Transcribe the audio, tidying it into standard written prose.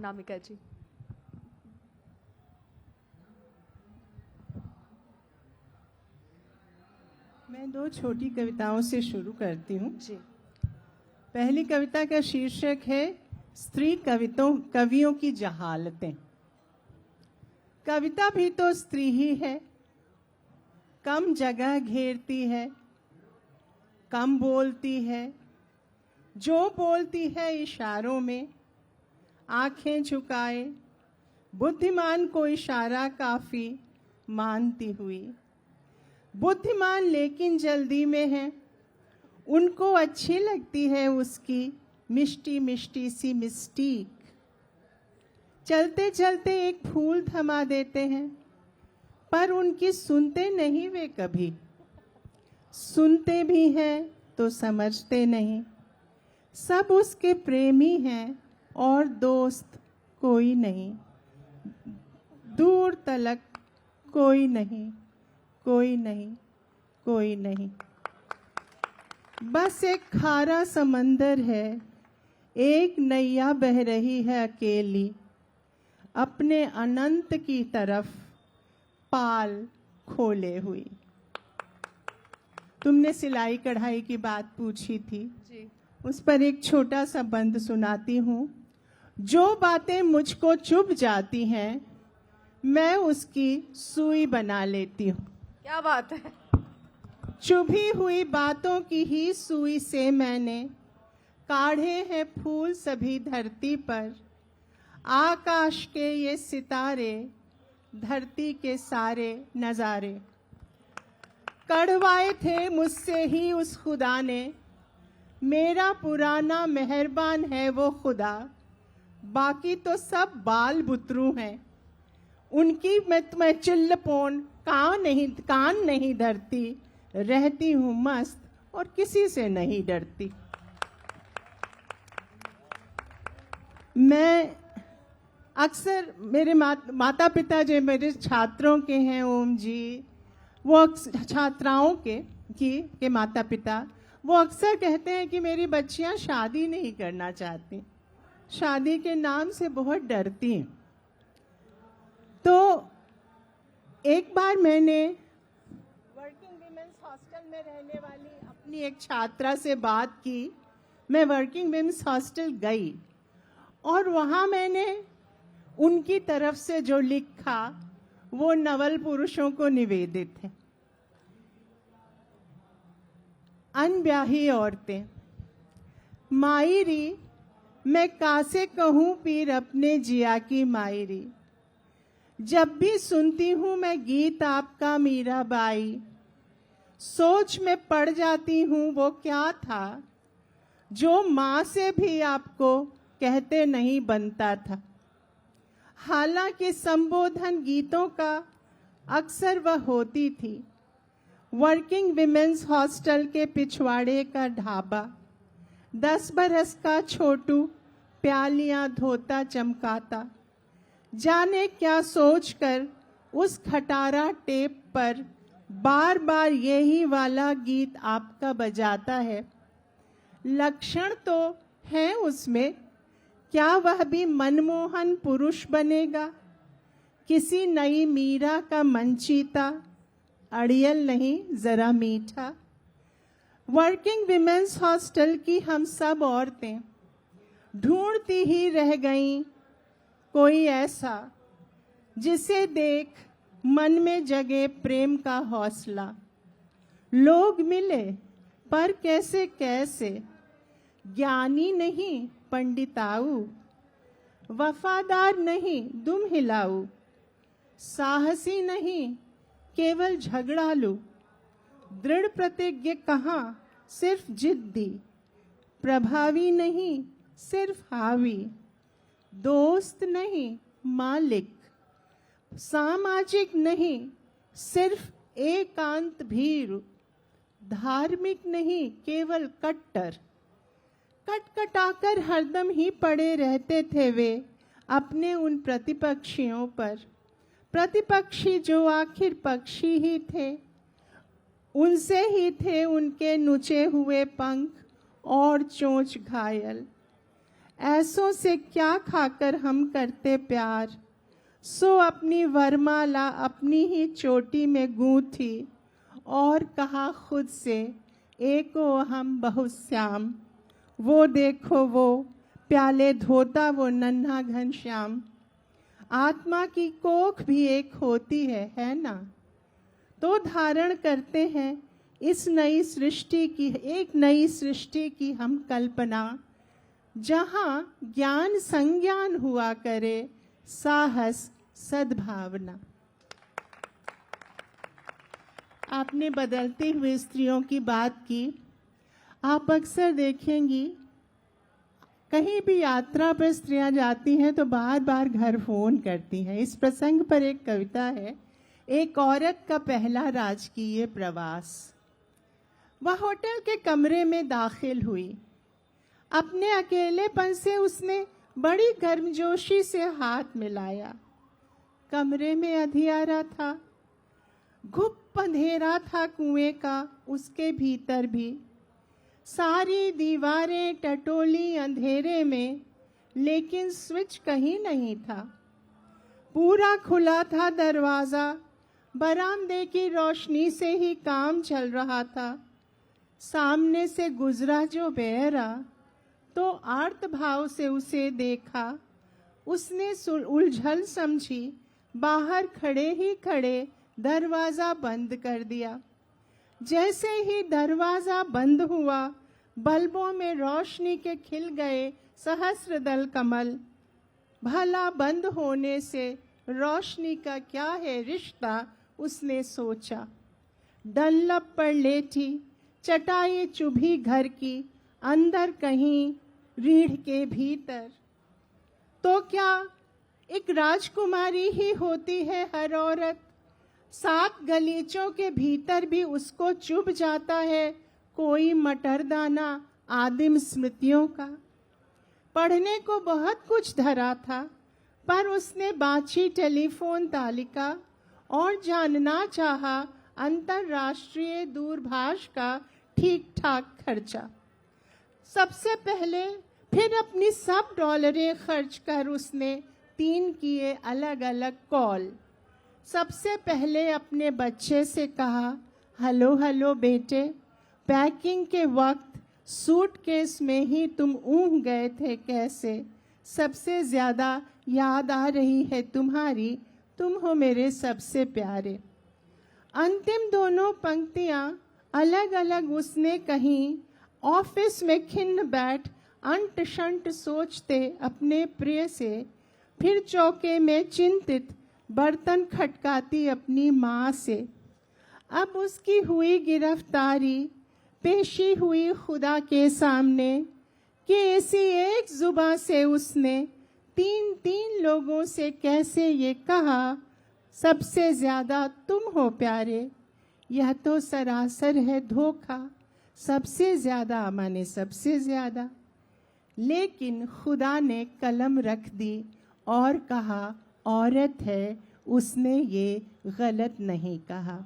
अनामिका जी। मैं दो छोटी कविताओं से शुरू करती हूँ जी। पहली कविता का शीर्षक है स्त्री कवियों की जहालतें। कविता भी तो स्त्री ही है, कम जगह घेरती है, कम बोलती है, जो बोलती है इशारों में, आंखें झुकाए, बुद्धिमान को इशारा काफी मानती हुई। बुद्धिमान लेकिन जल्दी में है, उनको अच्छी लगती है उसकी मिष्टी मिष्टी सी मिस्टीक। चलते चलते एक फूल थमा देते हैं, पर उनकी सुनते नहीं वे कभी। सुनते भी हैं तो समझते नहीं। सब उसके प्रेमी हैं और दोस्त कोई नहीं। दूर तलक कोई नहीं, कोई नहीं, कोई नहीं। बस एक खारा समंदर है, एक नैया बह रही है अकेली, अपने अनंत की तरफ पाल खोले हुई। तुमने सिलाई कढ़ाई की बात पूछी थी जी। उस पर एक छोटा सा बंद सुनाती हूँ। जो बातें मुझको चुभ जाती हैं, मैं उसकी सुई बना लेती हूँ। क्या बात है। चुभी हुई बातों की ही सुई से मैंने काढ़े हैं फूल सभी धरती पर। आकाश के ये सितारे, धरती के सारे नजारे। कढ़वाए थे मुझसे ही उस खुदा ने, मेरा पुराना मेहरबान है वो खुदा। बाकी तो सब बाल बुतरू हैं, उनकी मैं चिल्लपोन कान नहीं धरती। रहती हूँ मस्त और किसी से नहीं डरती। मैं अक्सर मेरे माता पिता जो मेरे छात्रों के हैं, ओम जी, वो छात्राओं के माता पिता वो अक्सर कहते हैं कि मेरी बच्चियां शादी नहीं करना चाहती, शादी के नाम से बहुत डरती हैं। तो एक बार मैंने वर्किंग विमेंस हॉस्टल में रहने वाली अपनी एक छात्रा से बात की। मैं वर्किंग विमेंस हॉस्टल गई और वहाँ मैंने उनकी तरफ से जो लिखा वो नवल पुरुषों को निवेदित है। अनब्याही औरतें। मायरी मैं कासे कहूँ पीर अपने जिया की मायरी। जब भी सुनती हूँ मैं गीत आपका मीराबाई, सोच में पड़ जाती हूँ वो क्या था जो माँ से भी आपको कहते नहीं बनता था। हालांकि संबोधन गीतों का अक्सर वह होती थी। वर्किंग विमेंस हॉस्टल के पिछवाड़े का ढाबा, 10 बरस का छोटू प्यालियां धोता चमकाता। जाने क्या सोचकर उस खटारा टेप पर बार बार यही वाला गीत आपका बजाता है। लक्षण तो है उसमें, क्या वह भी मनमोहन पुरुष बनेगा? किसी नई मीरा का मनचीता, अड़ियल नहीं जरा मीठा। वर्किंग विमेंस हॉस्टल की हम सब औरतें ढूंढती ही रह गईं कोई ऐसा जिसे देख मन में जगे प्रेम का हौसला। लोग मिले पर कैसे कैसे, ज्ञानी नहीं पंडिताऊ, वफादार नहीं दुम हिलाऊ, साहसी नहीं केवल झगड़ालू, दृढ़ प्रतिज्ञ कहाँ सिर्फ जिद्दी, प्रभावी नहीं सिर्फ हावी, दोस्त नहीं मालिक, सामाजिक नहीं सिर्फ एकांत भीरू, धार्मिक नहीं केवल कट्टर। कटकटाकर हरदम ही पड़े रहते थे वे अपने उन प्रतिपक्षियों पर। प्रतिपक्षी जो आखिर पक्षी ही थे, उनसे ही थे उनके नुचे हुए पंख और चोंच घायल। ऐसों से क्या खाकर हम करते प्यार, सो अपनी वरमाला अपनी ही चोटी में गूंथी, और कहा खुद से एको हम बहुश्याम, वो देखो वो प्याले धोता वो नन्हा घनश्याम। आत्मा की कोख भी एक होती है ना? तो धारण करते हैं इस नई सृष्टि की, एक नई सृष्टि की हम कल्पना, जहां ज्ञान संज्ञान हुआ करे, साहस सद्भावना। आपने बदलती हुई स्त्रियों की बात की। आप अक्सर देखेंगी कहीं भी यात्रा पर स्त्रियां जाती हैं तो बार बार घर फोन करती हैं। इस प्रसंग पर एक कविता है, एक औरत का पहला राजकीय प्रवास। वह होटल के कमरे में दाखिल हुई। अपने अकेलेपन से उसने बड़ी गर्मजोशी से हाथ मिलाया। कमरे में अंधियारा था, घुप अंधेरा था कुएं का उसके भीतर भी। सारी दीवारें टटोली अंधेरे में, लेकिन स्विच कहीं नहीं था। पूरा खुला था दरवाजा, बरामदे की रोशनी से ही काम चल रहा था। सामने से गुजरा जो बेहरा तो आर्त भाव से उसे देखा। उसने उलझन समझी, बाहर खड़े ही खड़े दरवाजा बंद कर दिया। जैसे ही दरवाजा बंद हुआ, बल्बों में रोशनी के खिल गए सहस्रदल कमल। भला बंद होने से रोशनी का क्या है रिश्ता, उसने सोचा। डंलप पर लेटी चटाई चुभी घर की, अंदर कहीं रीढ़ के भीतर। तो क्या एक राजकुमारी ही होती है हर औरत? 7 गलीचों के भीतर भी उसको चुभ जाता है कोई मटरदाना आदिम स्मृतियों का। पढ़ने को बहुत कुछ धरा था, पर उसने बांची टेलीफोन तालिका और जानना चाहा अंतरराष्ट्रीय दूरभाष का ठीक ठाक खर्चा। सबसे पहले फिर अपनी सब डॉलरें खर्च कर उसने 3 किए अलग अलग कॉल। सबसे पहले अपने बच्चे से कहा, हेलो हेलो बेटे, पैकिंग के वक्त सूटकेस में ही तुम ऊँघ गए थे कैसे? सबसे ज़्यादा याद आ रही है तुम्हारी, तुम हो मेरे सबसे प्यारे। अंतिम दोनों पंक्तियाँ अलग अलग उसने कहीं। ऑफिस में खिन्न बैठ अंट शंट सोचते अपने प्रिय से, फिर चौके में चिंतित बर्तन खटकाती अपनी माँ से। अब उसकी हुई गिरफ्तारी, पेशी हुई खुदा के सामने, कि इसी एक जुबां से उसने 3 लोगों से कैसे ये कहा, सबसे ज्यादा तुम हो प्यारे। यह तो सरासर है धोखा, सबसे ज्यादा माने सबसे ज्यादा। लेकिन खुदा ने कलम रख दी और कहा, औरत है, उसने ये गलत नहीं कहा।